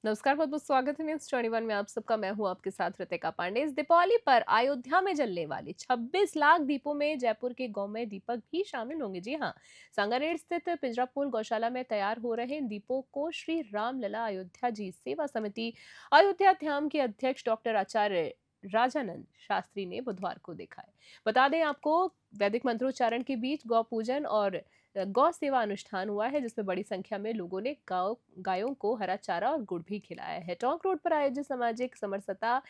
नमस्कार, बहुत बहुत स्वागत है न्यूज़ 21 में आप सबका। मैं हूं आपके साथ रितिका पांडे। इस दीपावली पर अयोध्या में जलने वाली 26 लाख दीपों में जयपुर के गौमय दीपक भी शामिल होंगे। जी हां, सांगानेर स्थित पिंजरापुर गौशाला में तैयार हो रहे इन दीपों को श्री रामलला अयोध्या जी सेवा समिति अयोध्या धाम के अध्यक्ष डॉक्टर आचार्य राजानंद शास्त्री ने बुधवार को देखा है। बता दें आपको, वैदिक मंत्रोच्चारण के बीच गौ पूजन और गौ सेवा अनुष्ठान हुआ है, जिसमें बड़ी संख्या में लोगों ने गायों को हरा चारा और गुड़ भी खिलाया है। टोंक रोड पर आयोजित सामाजिक समरसता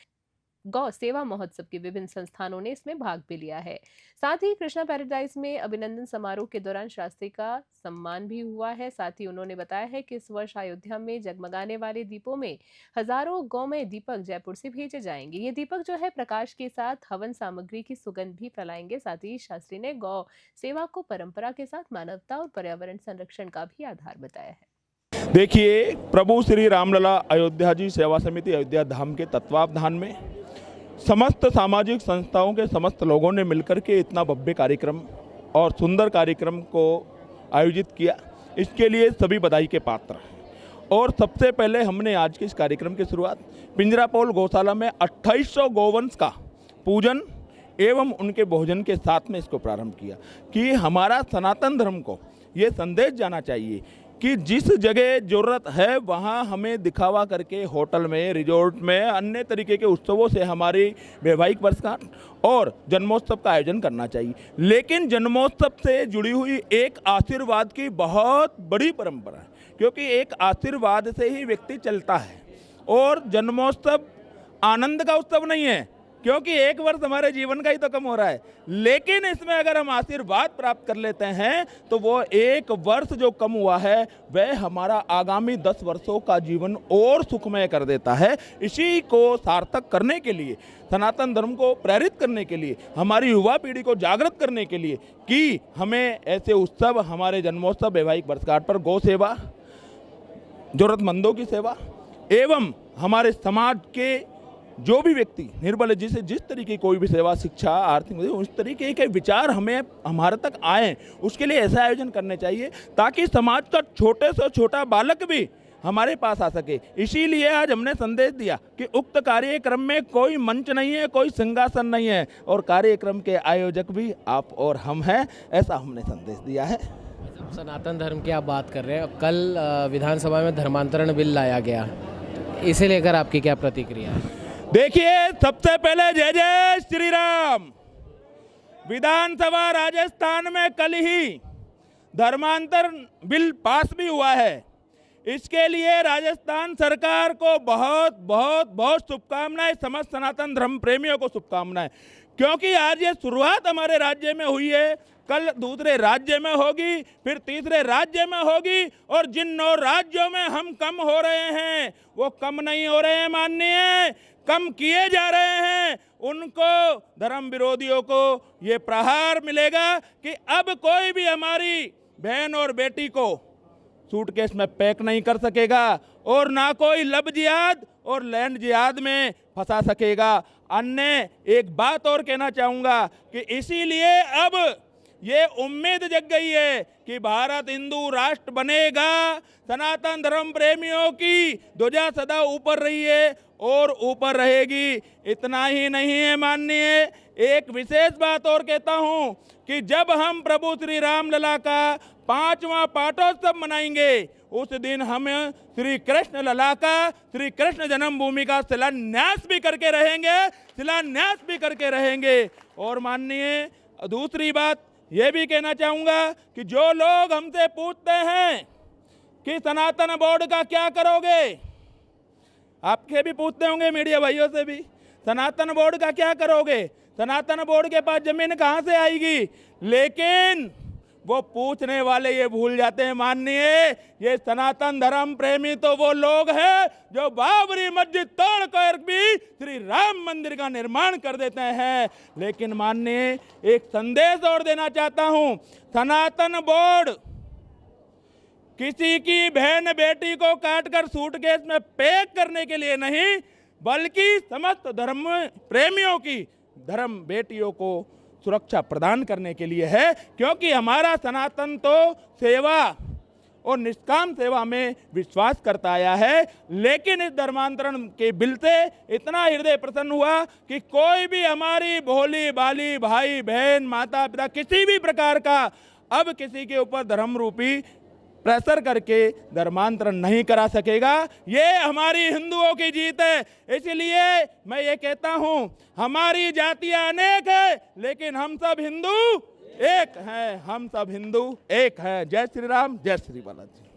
गौ सेवा महोत्सव के विभिन्न संस्थानों ने इसमें भाग भी लिया है। साथ ही कृष्णा पैराडाइज में अभिनंदन समारोह के दौरान शास्त्री का सम्मान भी हुआ है। साथ ही उन्होंने बताया है कि इस वर्ष अयोध्या में जगमगाने वाले दीपों में हजारों गौमय दीपक जयपुर से भेजे जाएंगे। ये दीपक जो है प्रकाश के साथ हवन सामग्री की सुगंध भी फैलाएंगे। साथ ही शास्त्री ने गौ सेवा को परंपरा के साथ मानवता और पर्यावरण संरक्षण का भी आधार बताया है। देखिए, प्रभु श्री रामलला अयोध्या जी सेवा समिति अयोध्या धाम के तत्वावधान में समस्त सामाजिक संस्थाओं के समस्त लोगों ने मिलकर के इतना भव्य कार्यक्रम और सुंदर कार्यक्रम को आयोजित किया। इसके लिए सभी बधाई के पात्र हैं। और सबसे पहले हमने आज के इस कार्यक्रम की शुरुआत पिंजरापुर गौशाला में 2800 गौवंश का पूजन एवं उनके भोजन के साथ में इसको प्रारंभ किया कि हमारा सनातन धर्म को ये संदेश जाना चाहिए कि जिस जगह ज़रूरत है वहाँ हमें दिखावा करके होटल में, रिजॉर्ट में, अन्य तरीके के उत्सवों से हमारी वैवाहिक वर्षगांठ और जन्मोत्सव का आयोजन करना चाहिए। लेकिन जन्मोत्सव से जुड़ी हुई एक आशीर्वाद की बहुत बड़ी परंपरा है, क्योंकि एक आशीर्वाद से ही व्यक्ति चलता है। और जन्मोत्सव आनंद का उत्सव नहीं है, क्योंकि एक वर्ष हमारे जीवन का ही तो कम हो रहा है। लेकिन इसमें अगर हम आशीर्वाद प्राप्त कर लेते हैं तो वो एक वर्ष जो कम हुआ है वह हमारा आगामी 10 वर्षों का जीवन और सुखमय कर देता है। इसी को सार्थक करने के लिए, सनातन धर्म को प्रेरित करने के लिए, हमारी युवा पीढ़ी को जागृत करने के लिए कि हमें ऐसे उत्सव, हमारे जन्मोत्सव, वैवाहिक वर्षगांठ पर गौ सेवा, जरूरतमंदों की सेवा एवं हमारे समाज के जो भी व्यक्ति निर्बल है, जिसे जिस तरीके की कोई भी सेवा, शिक्षा, आर्थिक, उस तरीके के विचार हमारे तक आए, उसके लिए ऐसा आयोजन करने चाहिए ताकि समाज का छोटे से छोटा बालक भी हमारे पास आ सके। इसीलिए आज हमने संदेश दिया कि उक्त कार्यक्रम में कोई मंच नहीं है, कोई सिंहासन नहीं है और कार्यक्रम के आयोजक भी आप और हम हैं, ऐसा हमने संदेश दिया है। सनातन धर्म की आप बात कर रहे हैं, कल विधानसभा में धर्मांतरण बिल लाया गया, इसे लेकर आपकी क्या प्रतिक्रिया है? देखिए, सबसे पहले जय जय श्री राम। विधानसभा राजस्थान में कल ही धर्मांतरण बिल पास भी हुआ है। इसके लिए राजस्थान सरकार को बहुत बहुत बहुत शुभकामनाएं, समस्त सनातन धर्म प्रेमियों को शुभकामनाएं, क्योंकि आज ये शुरुआत हमारे राज्य में हुई है, कल दूसरे राज्य में होगी, फिर तीसरे राज्य में होगी और जिन 9 राज्यों में हम कम हो रहे हैं वो कम नहीं हो रहे हैं, माननीय, कम किए जा रहे हैं। उनको, धर्म विरोधियों को ये प्रहार मिलेगा कि अब कोई भी हमारी बहन और बेटी को सूटकेस में पैक नहीं कर सकेगा और ना कोई लब जिहाद और लैंड जिहाद में फंसा सकेगा। अन्य एक बात और कहना चाहूँगा कि इसीलिए अब ये उम्मीद जग गई है कि भारत हिंदू राष्ट्र बनेगा। सनातन धर्म प्रेमियों की ध्वजा सदा ऊपर रही है और ऊपर रहेगी। इतना ही नहीं है माननीय, एक विशेष बात और कहता हूँ कि जब हम प्रभु श्री रामलला का 5वां पाटोत्सव मनाएंगे, उस दिन हम श्री कृष्ण लला का, श्री कृष्ण जन्मभूमि का शिलान्यास भी करके रहेंगे। और माननीय, दूसरी बात ये भी कहना चाहूँगा कि जो लोग हमसे पूछते हैं कि सनातन बोर्ड का क्या करोगे, आपके भी पूछते होंगे मीडिया भाइयों से भी, सनातन बोर्ड का क्या करोगे, सनातन बोर्ड के पास जमीन कहाँ से आएगी, लेकिन वो पूछने वाले ये भूल जाते हैं माननीय, ये सनातन धर्म प्रेमी तो वो लोग हैं जो बाबरी मस्जिद तोड़कर भी श्री राम मंदिर का निर्माण कर देते हैं। लेकिन माननीय, एक संदेश और देना चाहता हूं, सनातन बोर्ड किसी की बहन बेटी को काटकर सूटकेस में पैक करने के लिए नहीं, बल्कि समस्त धर्म प्रेमियों की धर्म बेटियों को सुरक्षा प्रदान करने के लिए है। क्योंकि हमारा सनातन तो सेवा और निष्काम सेवा में विश्वास करता आया है। लेकिन इस धर्मांतरण के बिल से इतना हृदय प्रसन्न हुआ कि कोई भी हमारी भोली भाली भाई बहन माता पिता किसी भी प्रकार का अब किसी के ऊपर धर्म रूपी प्रेशर करके धर्मांतरण नहीं करा सकेगा। ये हमारी हिंदुओं की जीत है। इसलिए मैं ये कहता हूँ, हमारी जातियां अनेक है लेकिन हम सब हिंदू एक हैं, हम सब हिंदू एक हैं। जय श्री राम, जय श्री बालाजी।